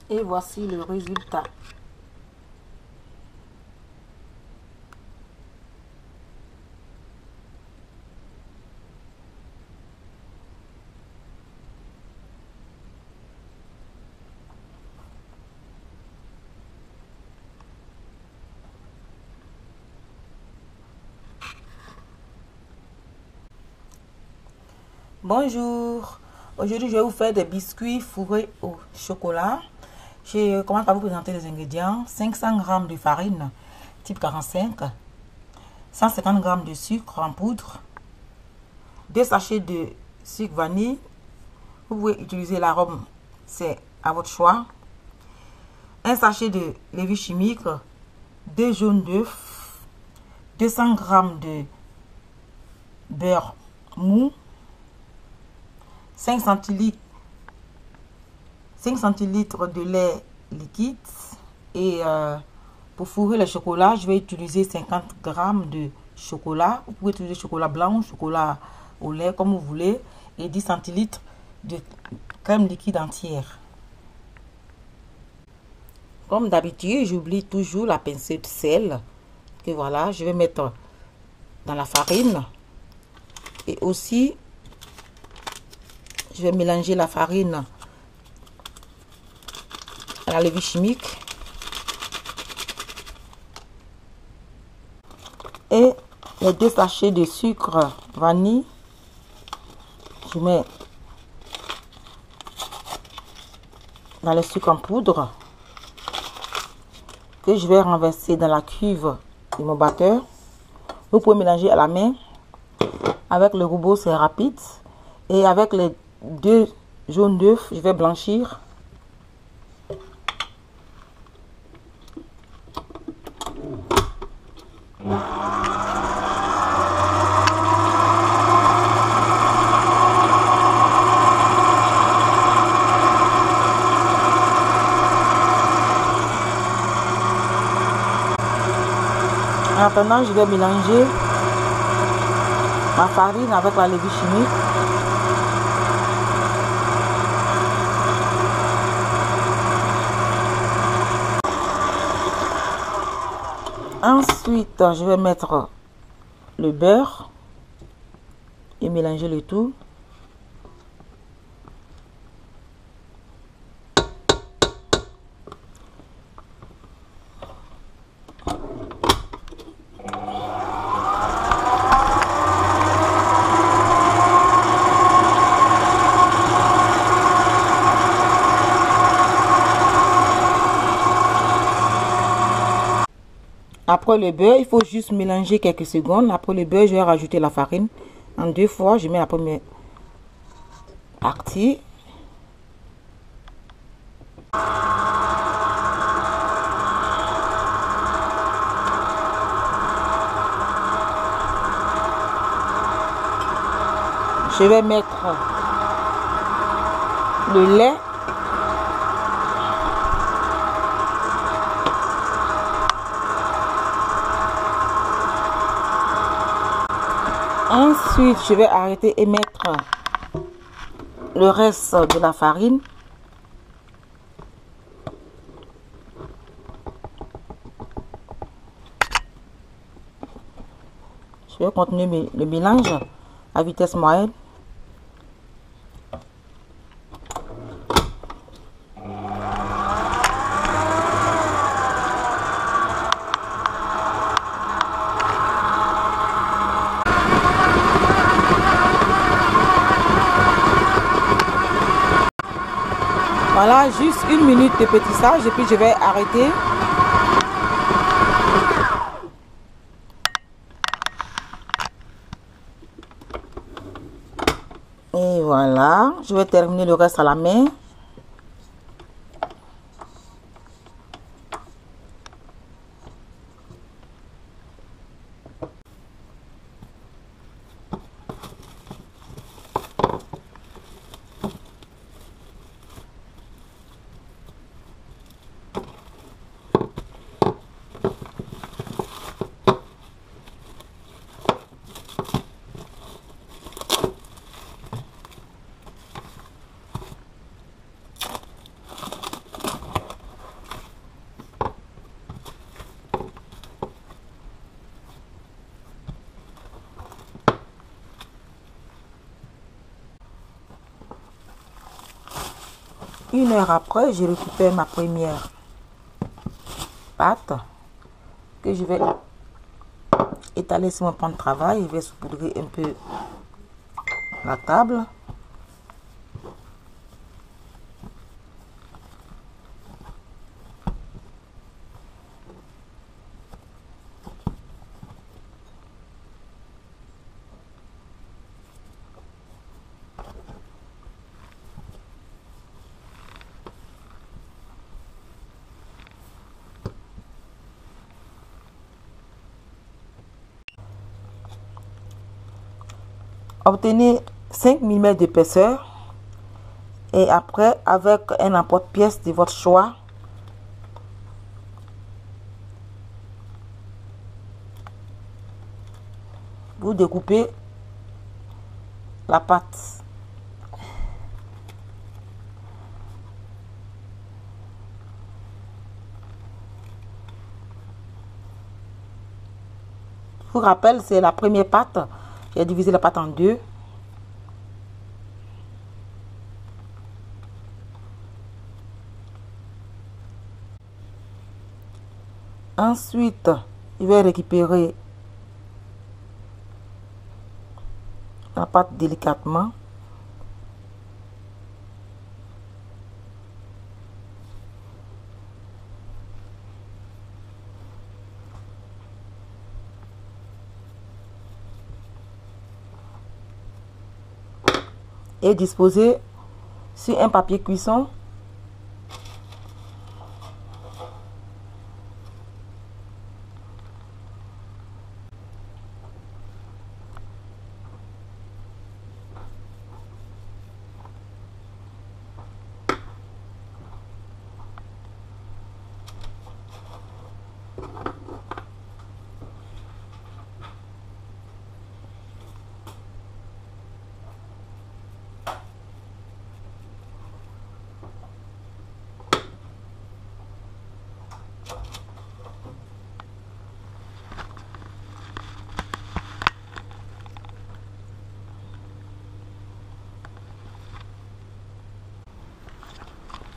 Et voici le résultat. Bonjour, aujourd'hui je vais vous faire des biscuits fourrés au chocolat. Je commence par vous présenter les ingrédients. 500 g de farine type 45, 150 g de sucre en poudre, 2 sachets de sucre vanille. Vous pouvez utiliser l'arôme, c'est à votre choix. Un sachet de levure chimique, 2 jaunes d'œufs, 200 g de beurre mou, 5 centilitres de lait liquide. Et pour fourrer le chocolat, je vais utiliser 50 g de chocolat. Vous pouvez utiliser chocolat blanc ou chocolat au lait comme vous voulez. Et 10 centilitres de crème liquide entière. Comme d'habitude, j'oublie toujours la pincée de sel. Que voilà, je vais mettre dans la farine. Et aussi, je vais mélanger la farine à la levure chimique. Et les 2 sachets de sucre vanille, je mets dans le sucre en poudre que je vais renverser dans la cuve de mon batteur. Vous pouvez mélanger à la main. Avec le robot, c'est rapide. Et avec les 2 jaunes d'œufs, je vais blanchir. Maintenant, je vais mélanger ma farine avec la levure chimique. Ensuite, je vais mettre le beurre et mélanger le tout. Après le beurre, il faut juste mélanger quelques secondes. Après le beurre, je vais rajouter la farine. En 2 fois, je mets la première partie. Je vais mettre le lait. Ensuite, je vais arrêter et mettre le reste de la farine. Je vais continuer le mélange à vitesse moyenne. Voilà, juste 1 minute de pétissage et puis je vais arrêter. Et voilà, je vais terminer le reste à la main. 1 heure après, je récupère ma première pâte que je vais étaler sur mon pan de travail. Je vais saupoudrer un peu la table. Obtenez 5 mm d'épaisseur et après avec un emporte-pièce de votre choix, vous découpez la pâte. Je vous rappelle, c'est la première pâte. J'ai divisé la pâte en deux. Ensuite, je vais récupérer la pâte délicatement. Et disposer sur un papier cuisson.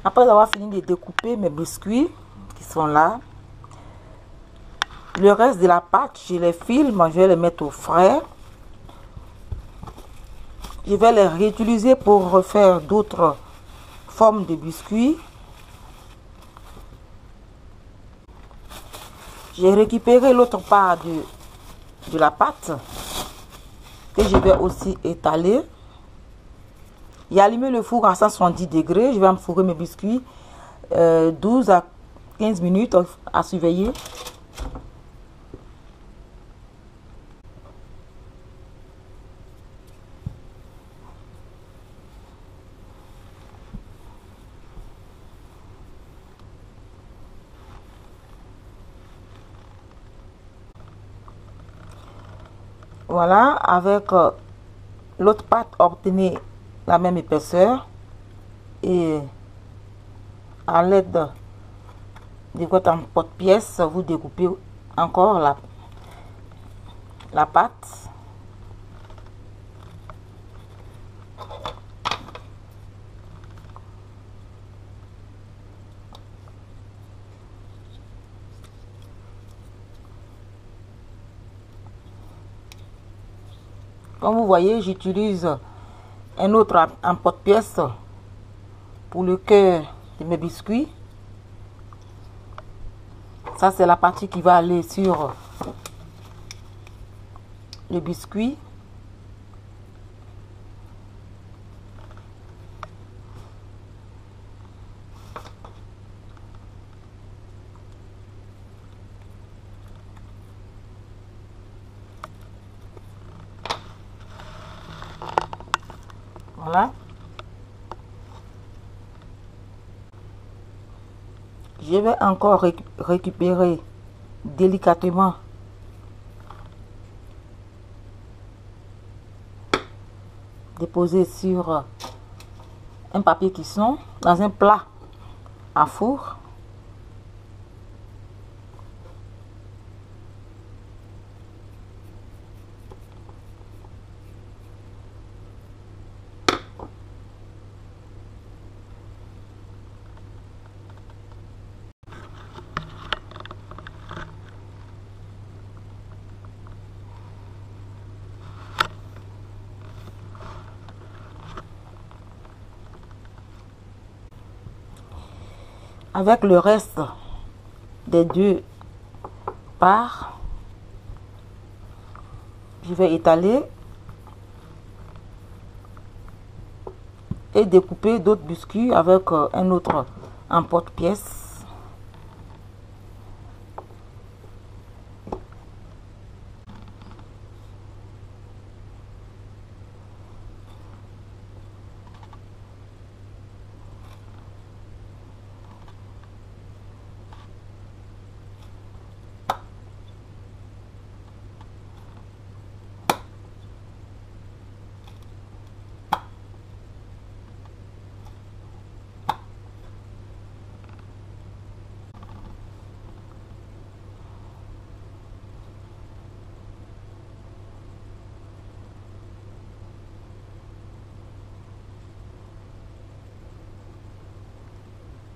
Après avoir fini de découper mes biscuits qui sont là, le reste de la pâte, je les filme, je vais les mettre au frais. Je vais les réutiliser pour refaire d'autres formes de biscuits. J'ai récupéré l'autre part de la pâte que je vais aussi étaler. J'ai allumé le four à 170 degrés. Je vais enfourrer mes biscuits 12 à 15 minutes à surveiller. Voilà, avec l'autre pâte, obtenez la même épaisseur et à l'aide de votre emporte-pièce, vous découpez encore la pâte. Comme vous voyez, j'utilise un autre emporte-pièce pour le cœur de mes biscuits. Ça, c'est la partie qui va aller sur le biscuit. Voilà. Je vais encore récupérer délicatement déposer sur un papier cuisson dans un plat à four. avec le reste des deux parts, je vais étaler et découper d'autres biscuits avec un autre emporte-pièce.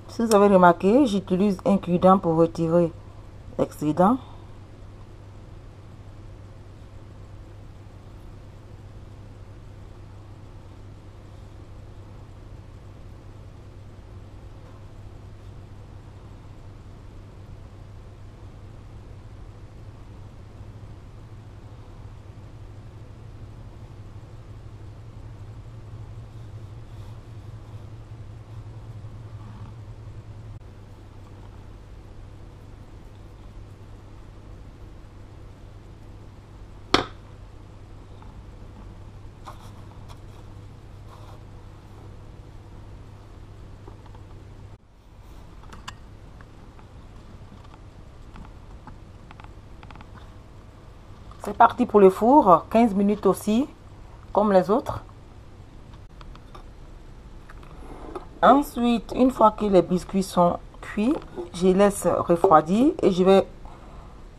Si vous avez remarqué, j'utilise un cure-dent pour retirer l'excédent. C'est parti pour le four, 15 minutes aussi, comme les autres. Ensuite, une fois que les biscuits sont cuits, je les laisse refroidir et je vais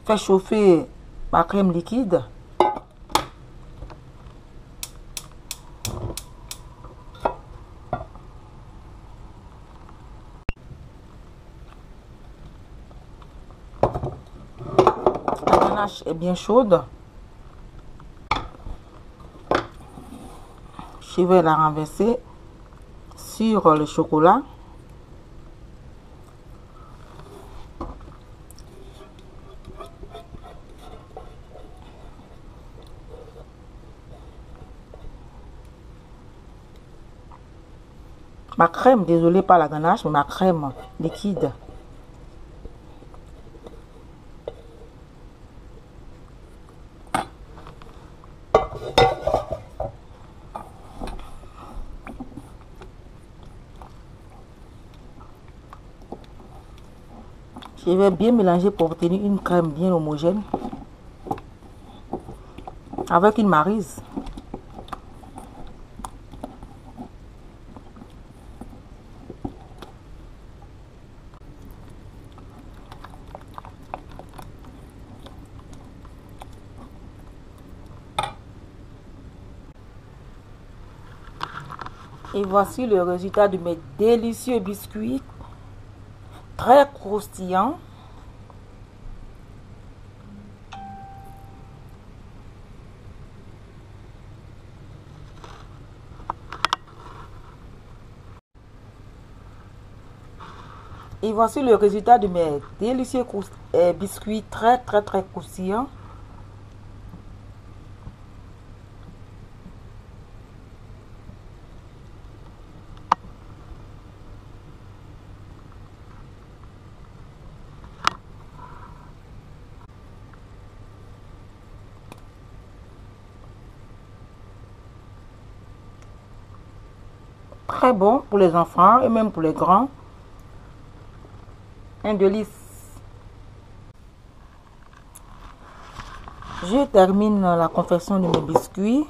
faire chauffer ma crème liquide. La ganache est bien chaude. Je vais la renverser sur le chocolat. Ma crème, désolé pas la ganache, mais ma crème liquide. Je vais bien mélanger pour obtenir une crème bien homogène avec une maryse. Et voici le résultat de mes délicieux biscuits, très croustillants. Et voici le résultat de mes délicieux biscuits très croustillants. Très bon pour les enfants et même pour les grands. Un délice. Je termine la confection de mes biscuits.